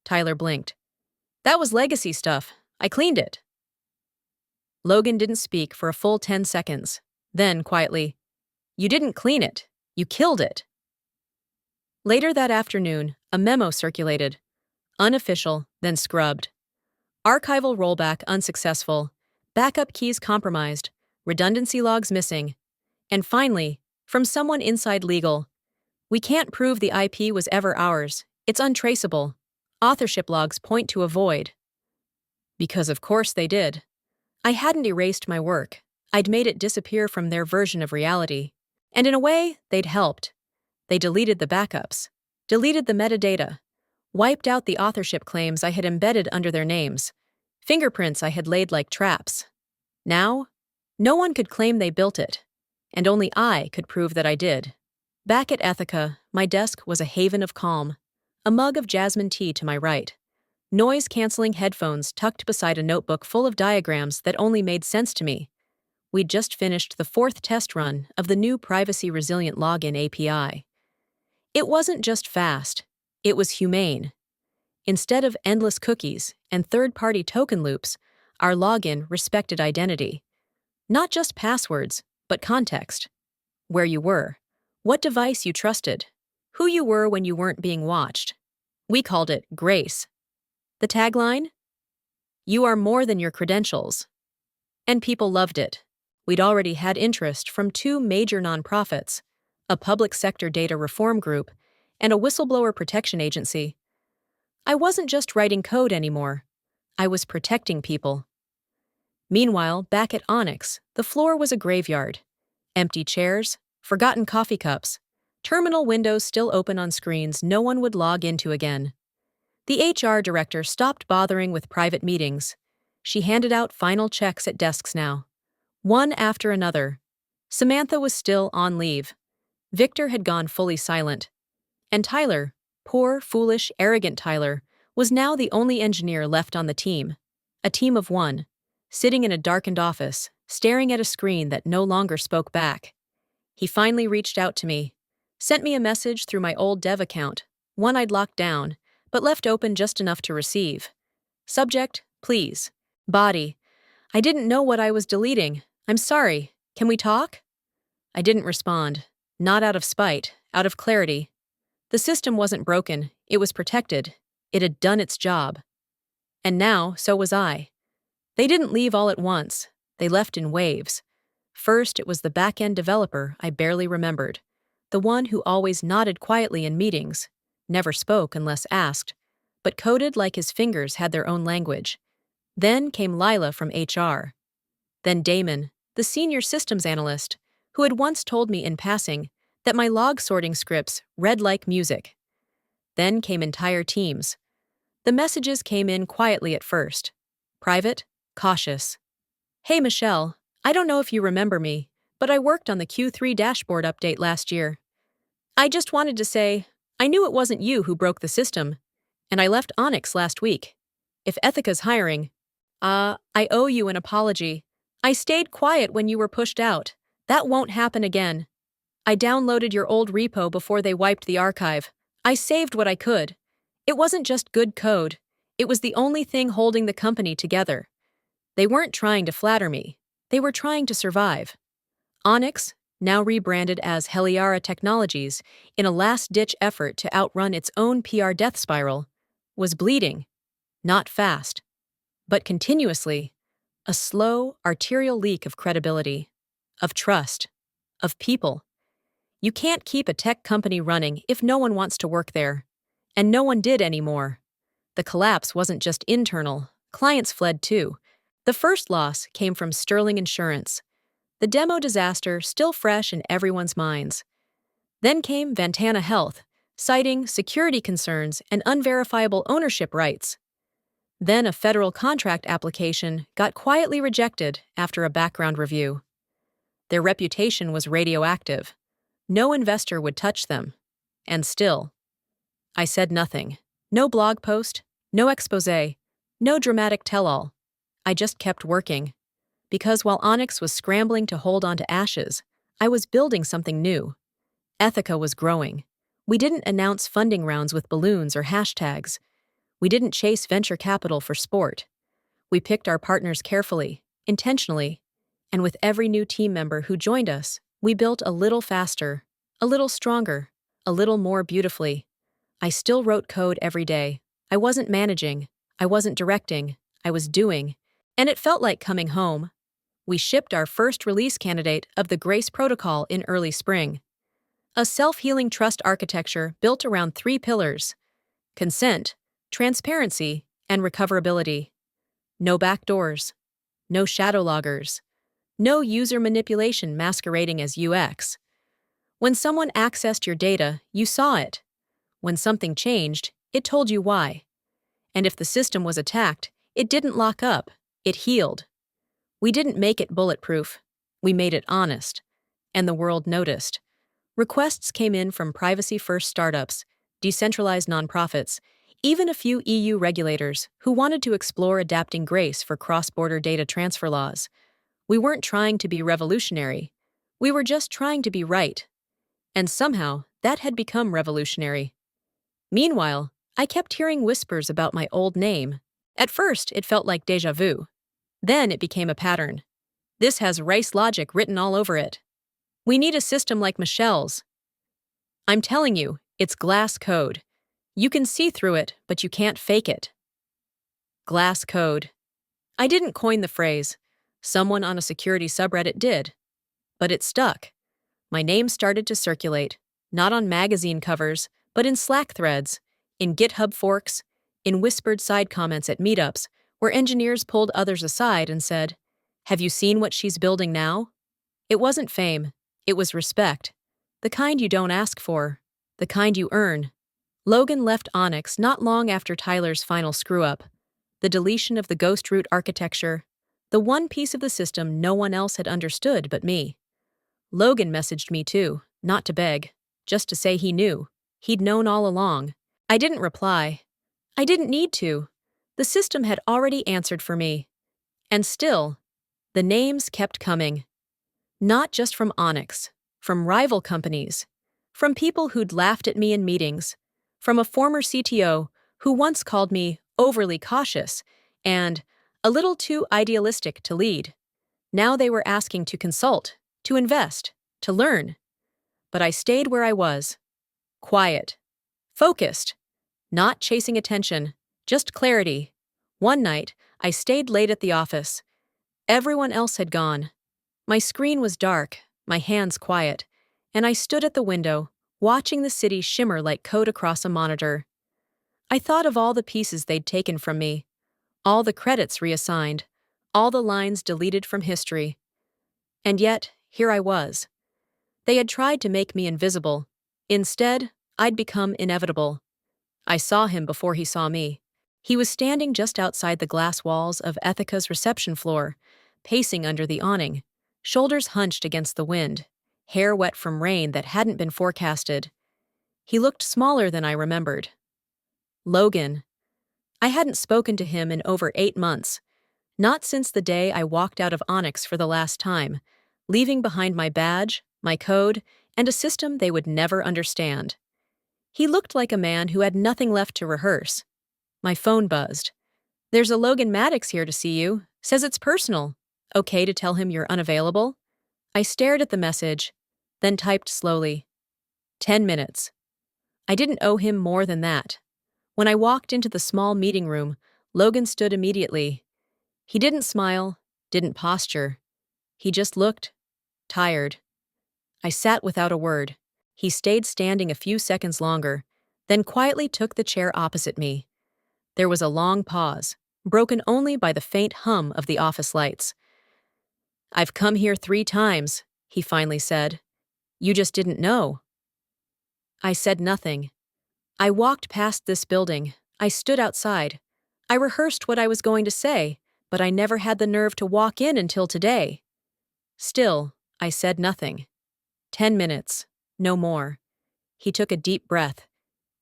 Tyler blinked. "That was legacy stuff. I cleaned it." Logan didn't speak for a full 10 seconds. Then, quietly, "You didn't clean it. You killed it." Later that afternoon, a memo circulated. Unofficial, then scrubbed. Archival rollback unsuccessful. Backup keys compromised. Redundancy logs missing. And finally, from someone inside legal, "We can't prove the IP was ever ours. It's untraceable. Authorship logs point to a void." Because of course they did. I hadn't erased my work. I'd made it disappear from their version of reality. And in a way, they'd helped. They deleted the backups, deleted the metadata, wiped out the authorship claims I had embedded under their names, fingerprints I had laid like traps. Now, no one could claim they built it, and only I could prove that I did. Back at Ethica, my desk was a haven of calm. a mug of jasmine tea to my right, noise-canceling headphones tucked beside a notebook full of diagrams that only made sense to me. We'd just finished the fourth test run of the new privacy-resilient login API. It wasn't just fast, it was humane. Instead of endless cookies and third-party token loops, our login respected identity. Not just passwords, but context. Where you were, what device you trusted, who you were when you weren't being watched. We called it Grace. The tagline? You are more than your credentials. And people loved it. We'd already had interest from two major nonprofits, a public sector data reform group, and a whistleblower protection agency. I wasn't just writing code anymore. I was protecting people. Meanwhile, back at Onyx, the floor was a graveyard. Empty chairs, forgotten coffee cups, terminal windows still open on screens no one would log into again. The HR director stopped bothering with private meetings. She handed out final checks at desks now, one after another. Samantha was still on leave. Victor had gone fully silent. And Tyler, poor, foolish, arrogant Tyler, was now the only engineer left on the team. A team of one, sitting in a darkened office, staring at a screen that no longer spoke back. He finally reached out to me, sent me a message through my old dev account, one I'd locked down, but left open just enough to receive. Subject, please. Body, I didn't know what I was deleting. I'm sorry. Can we talk? I didn't respond. Not out of spite, out of clarity. The system wasn't broken. It was protected. It had done its job. And now, so was I. They didn't leave all at once. They left in waves. First, it was the back-end developer I barely remembered. The one who always nodded quietly in meetings, never spoke unless asked, but coded like his fingers had their own language. Then came Lila from HR. Then Damon, the senior systems analyst, who had once told me in passing that my log sorting scripts read like music. Then came entire teams. The messages came in quietly at first. Private, cautious. Hey Michelle, I don't know if you remember me, but I worked on the Q3 dashboard update last year. I just wanted to say, I knew it wasn't you who broke the system, and I left Onyx last week. If Ethica's hiring, I owe you an apology. I stayed quiet when you were pushed out. That won't happen again. I downloaded your old repo before they wiped the archive. I saved what I could. It wasn't just good code. It was the only thing holding the company together. They weren't trying to flatter me. They were trying to survive. Onyx, now rebranded as Heliara Technologies in a last-ditch effort to outrun its own PR death spiral, was bleeding. Not fast, but continuously. A slow, arterial leak of credibility, of trust, of people. You can't keep a tech company running if no one wants to work there. And no one did anymore. The collapse wasn't just internal. Clients fled too. The first loss came from Sterling Insurance. The demo disaster still fresh in everyone's minds. Then came Ventana Health, citing security concerns and unverifiable ownership rights. Then a federal contract application got quietly rejected after a background review. Their reputation was radioactive. No investor would touch them. And still, I said nothing. No blog post, no exposé, no dramatic tell-all. I just kept working. Because while Onyx was scrambling to hold on to ashes, I was building something new. Ethica was growing. We didn't announce funding rounds with balloons or hashtags. We didn't chase venture capital for sport. We picked our partners carefully, intentionally, and with every new team member who joined us, we built a little faster, a little stronger, a little more beautifully. I still wrote code every day. I wasn't managing. I wasn't directing. I was doing. And it felt like coming home. We shipped our first release candidate of the Grace Protocol in early spring. A self-healing trust architecture built around 3 pillars: consent, transparency, and recoverability. No backdoors. No shadow loggers. No user manipulation masquerading as UX. When someone accessed your data, you saw it. When something changed, it told you why. And if the system was attacked, it didn't lock up, it healed. We didn't make it bulletproof. We made it honest. And the world noticed. Requests came in from privacy-first startups, decentralized nonprofits, even a few EU regulators who wanted to explore adapting grace for cross-border data transfer laws. We weren't trying to be revolutionary. We were just trying to be right. And somehow, that had become revolutionary. Meanwhile, I kept hearing whispers about my old name. At first, it felt like déjà vu. Then it became a pattern. This has race logic written all over it. We need a system like Michelle's. I'm telling you, it's glass code. You can see through it, but you can't fake it. Glass code. I didn't coin the phrase. Someone on a security subreddit did. But it stuck. My name started to circulate, not on magazine covers, but in Slack threads, in GitHub forks, in whispered side comments at meetups, where engineers pulled others aside and said, "Have you seen what she's building now?" It wasn't fame. It was respect. The kind you don't ask for. The kind you earn. Logan left Onyx not long after Tyler's final screw-up. The deletion of the ghost root architecture. The one piece of the system no one else had understood but me. Logan messaged me too, not to beg, just to say he knew. He'd known all along. I didn't reply. I didn't need to. The system had already answered for me. And still, the names kept coming. Not just from Onyx, from rival companies, from people who'd laughed at me in meetings, from a former CTO who once called me overly cautious and a little too idealistic to lead. Now they were asking to consult, to invest, to learn. But I stayed where I was. Quiet. Focused. Not chasing attention, just clarity. One night, I stayed late at the office. Everyone else had gone. My screen was dark, my hands quiet, and I stood at the window, watching the city shimmer like code across a monitor. I thought of all the pieces they'd taken from me, all the credits reassigned, all the lines deleted from history. And yet, here I was. They had tried to make me invisible. Instead, I'd become inevitable. I saw him before he saw me. He was standing just outside the glass walls of Ethica's reception floor, pacing under the awning, shoulders hunched against the wind, hair wet from rain that hadn't been forecasted. He looked smaller than I remembered. Logan. I hadn't spoken to him in over 8 months, not since the day I walked out of Onyx for the last time, leaving behind my badge, my code, and a system they would never understand. He looked like a man who had nothing left to rehearse. My phone buzzed. "There's a Logan Maddox here to see you. Says it's personal. Okay to tell him you're unavailable?" I stared at the message, then typed slowly. 10 minutes. I didn't owe him more than that. When I walked into the small meeting room, Logan stood immediately. He didn't smile, didn't posture. He just looked tired. I sat without a word. He stayed standing a few seconds longer, then quietly took the chair opposite me. There was a long pause, broken only by the faint hum of the office lights. "I've come here 3 times, he finally said. "You just didn't know." I said nothing. I walked past this building. I stood outside. I rehearsed what I was going to say, but I never had the nerve to walk in until today. Still, I said nothing. 10 minutes, no more. He took a deep breath.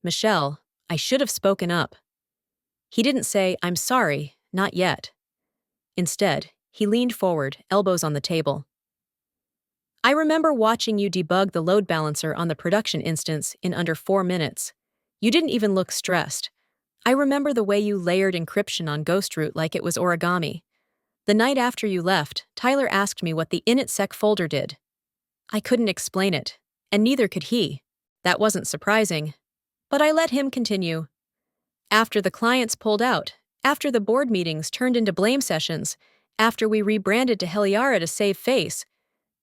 "Michelle, I should have spoken up." He didn't say, "I'm sorry, not yet." Instead, he leaned forward, elbows on the table. "I remember watching you debug the load balancer on the production instance in under 4 minutes. You didn't even look stressed. I remember the way you layered encryption on Ghostroot like it was origami. The night after you left, Tyler asked me what the initsec folder did. I couldn't explain it, and neither could he. That wasn't surprising. But I let him continue. After the clients pulled out, after the board meetings turned into blame sessions, after we rebranded to Heliara to save face,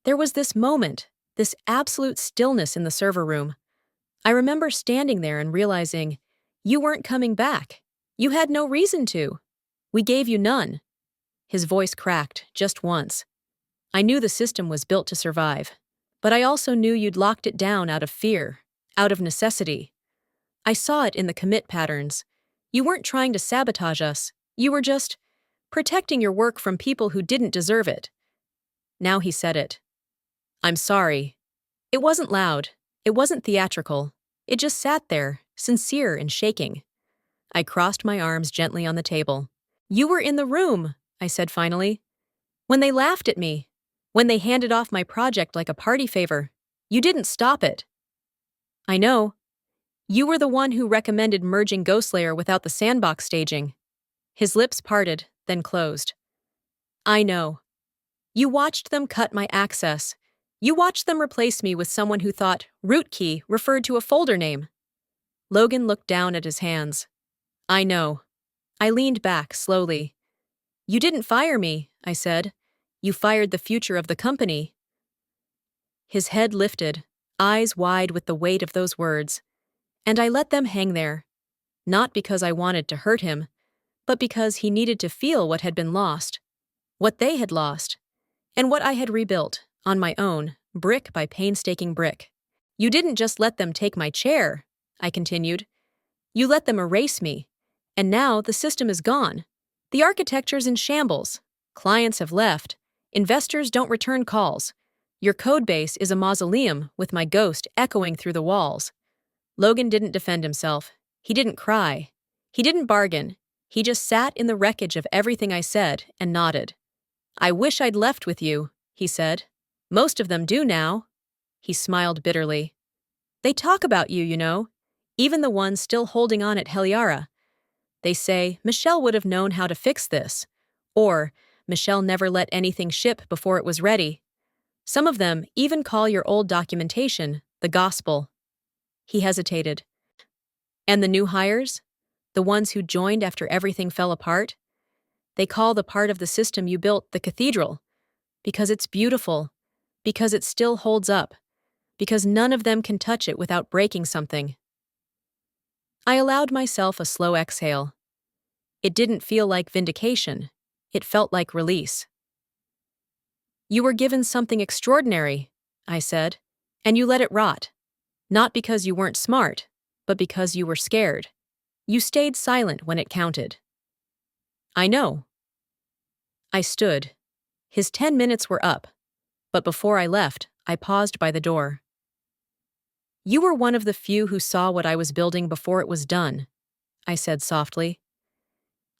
there was this moment, this absolute stillness in the server room. I remember standing there and realizing, you weren't coming back. You had no reason to. We gave you none. His voice cracked, just once. I knew the system was built to survive, but I also knew you'd locked it down out of fear, out of necessity. I saw it in the commit patterns. You weren't trying to sabotage us. You were just protecting your work from people who didn't deserve it. Now he said it. "I'm sorry." It wasn't loud. It wasn't theatrical. It just sat there, sincere and shaking. I crossed my arms gently on the table. "You were in the room," I said finally. "When they laughed at me. When they handed off my project like a party favor. You didn't stop it." "I know. You were the one who recommended merging Ghostlayer without the sandbox staging." His lips parted, then closed. "I know. You watched them cut my access. You watched them replace me with someone who thought root key referred to a folder name." Logan looked down at his hands. "I know." I leaned back slowly. "You didn't fire me," I said. "You fired the future of the company." His head lifted, eyes wide with the weight of those words, and I let them hang there, not because I wanted to hurt him, but because he needed to feel what had been lost, what they had lost, and what I had rebuilt, on my own, brick by painstaking brick. "You didn't just let them take my chair," I continued. "You let them erase me. And now the system is gone. The architecture's in shambles. Clients have left. Investors don't return calls. Your codebase is a mausoleum with my ghost echoing through the walls." Logan didn't defend himself. He didn't cry. He didn't bargain. He just sat in the wreckage of everything I said and nodded. "I wish I'd left with you," he said. "Most of them do now." He smiled bitterly. "They talk about you, you know. Even the ones still holding on at Heliara. They say, Michelle would have known how to fix this. Or, Michelle never let anything ship before it was ready. Some of them even call your old documentation the gospel." He hesitated. "And the new hires? The ones who joined after everything fell apart? They call the part of the system you built the cathedral. Because it's beautiful. Because it still holds up. Because none of them can touch it without breaking something." I allowed myself a slow exhale. It didn't feel like vindication. It felt like release. "You were given something extraordinary," I said, "and you let it rot. Not because you weren't smart, but because you were scared. You stayed silent when it counted." "I know." I stood. His 10 minutes were up, but before I left, I paused by the door. "You were one of the few who saw what I was building before it was done," I said softly.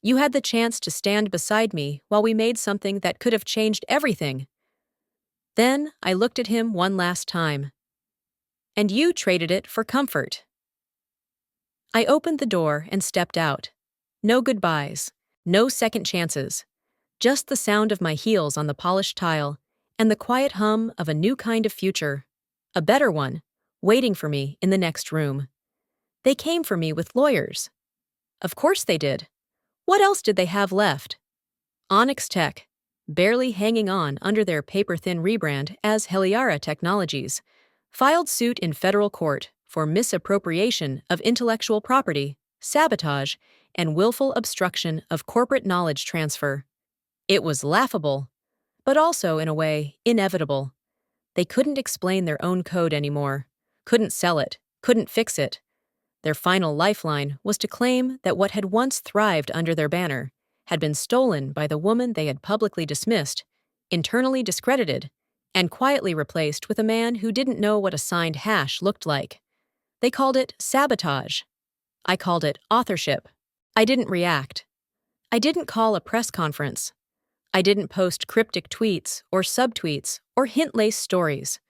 "You had the chance to stand beside me while we made something that could have changed everything." Then I looked at him one last time. "And you traded it for comfort." I opened the door and stepped out. No goodbyes, no second chances. Just the sound of my heels on the polished tile and the quiet hum of a new kind of future. A better one, waiting for me in the next room. They came for me with lawyers. Of course they did. What else did they have left? Onyx Tech, barely hanging on under their paper-thin rebrand as Heliara Technologies, filed suit in federal court for misappropriation of intellectual property, sabotage, and willful obstruction of corporate knowledge transfer. It was laughable, but also, in a way, inevitable. They couldn't explain their own code anymore, couldn't sell it, couldn't fix it. Their final lifeline was to claim that what had once thrived under their banner had been stolen by the woman they had publicly dismissed, internally discredited, and quietly replaced with a man who didn't know what a signed hash looked like. They called it sabotage. I called it authorship. I didn't react. I didn't call a press conference. I didn't post cryptic tweets or subtweets or hint-laced stories.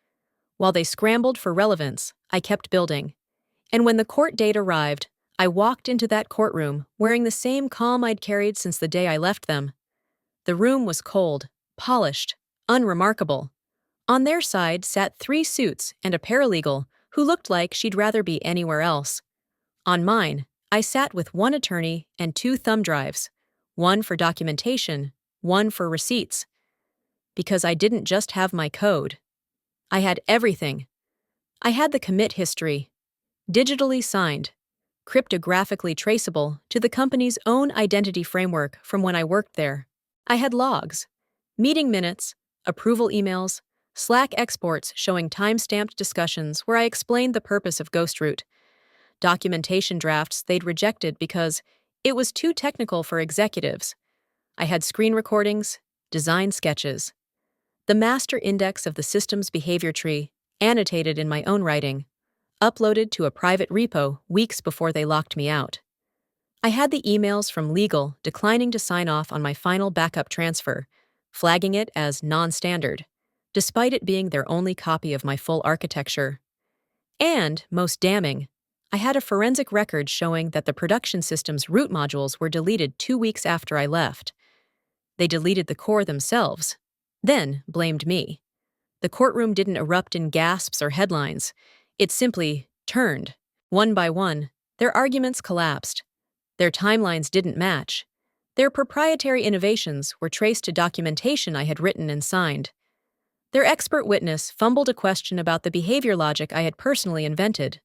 While they scrambled for relevance, I kept building. And when the court date arrived, I walked into that courtroom wearing the same calm I'd carried since the day I left them. The room was cold, polished, unremarkable. On their side sat 3 suits and a paralegal who looked like she'd rather be anywhere else. On mine, I sat with 1 attorney and 2 thumb drives, one for documentation, one for receipts. Because I didn't just have my code. I had everything. I had the commit history, digitally signed, cryptographically traceable to the company's own identity framework from when I worked there. I had logs, meeting minutes, approval emails, Slack exports showing time-stamped discussions where I explained the purpose of Ghost documentation drafts they'd rejected because it was too technical for executives. I had screen recordings, design sketches, the master index of the system's behavior tree, annotated in my own writing, uploaded to a private repo weeks before they locked me out. I had the emails from legal declining to sign off on my final backup transfer, flagging it as non-standard, despite it being their only copy of my full architecture. And, most damning, I had a forensic record showing that the production system's root modules were deleted 2 weeks after I left. They deleted the core themselves, then blamed me. The courtroom didn't erupt in gasps or headlines. It simply turned. One by one, their arguments collapsed. Their timelines didn't match. Their proprietary innovations were traced to documentation I had written and signed. Their expert witness fumbled a question about the behavior logic I had personally invented.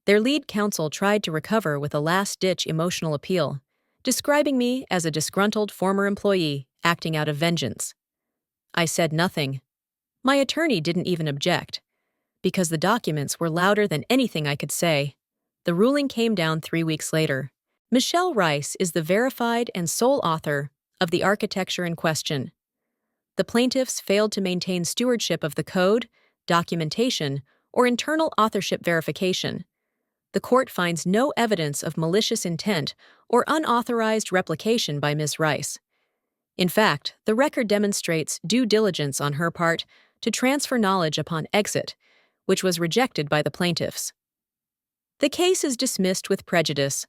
Their lead counsel tried to recover with a last-ditch emotional appeal, describing me as a disgruntled former employee acting out of vengeance. I said nothing. My attorney didn't even object, because the documents were louder than anything I could say. The ruling came down 3 weeks later. Michelle Rice is the verified and sole author of the architecture in question. The plaintiffs failed to maintain stewardship of the code, documentation, or internal authorship verification. The court finds no evidence of malicious intent or unauthorized replication by Ms. Rice. In fact, the record demonstrates due diligence on her part to transfer knowledge upon exit, which was rejected by the plaintiffs. The case is dismissed with prejudice.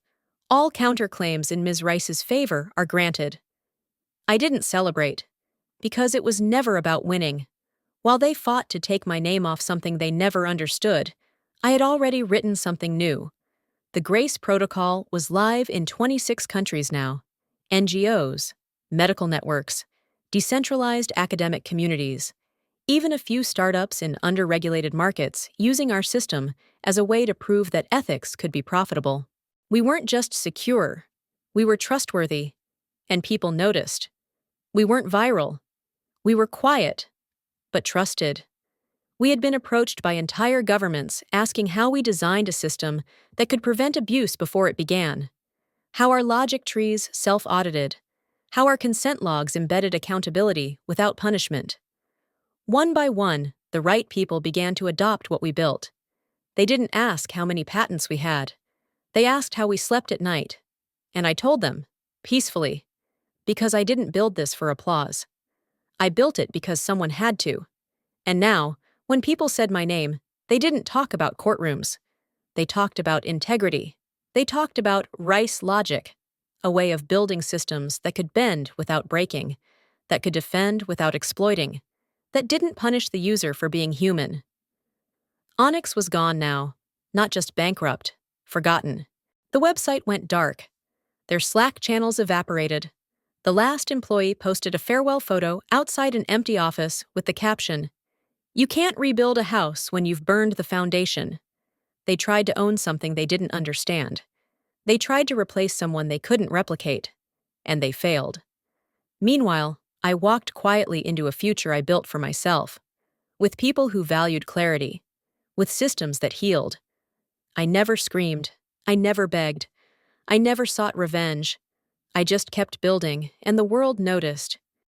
All counterclaims in Ms. Rice's favor are granted. I didn't celebrate, because it was never about winning. While they fought to take my name off something they never understood, I had already written something new. The Grace Protocol was live in 26 countries now. NGOs, medical networks, decentralized academic communities, even a few startups in under-regulated markets using our system as a way to prove that ethics could be profitable. We weren't just secure, we were trustworthy, and people noticed. We weren't viral. We were quiet, but trusted. We had been approached by entire governments asking how we designed a system that could prevent abuse before it began, how our logic trees self-audited, how our consent logs embedded accountability without punishment. One by one, the right people began to adopt what we built. They didn't ask how many patents we had. They asked how we slept at night. And I told them, peacefully, because I didn't build this for applause. I built it because someone had to. And now, when people said my name, they didn't talk about courtrooms. They talked about integrity. They talked about Rice logic, a way of building systems that could bend without breaking, that could defend without exploiting, that didn't punish the user for being human. Onyx was gone now, not just bankrupt, forgotten. The website went dark. Their Slack channels evaporated. The last employee posted a farewell photo outside an empty office with the caption, "You can't rebuild a house when you've burned the foundation." They tried to own something they didn't understand. They tried to replace someone they couldn't replicate, and they failed. Meanwhile, I walked quietly into a future I built for myself, with people who valued clarity, with systems that healed. I never screamed. I never begged. I never sought revenge. I just kept building, and the world noticed.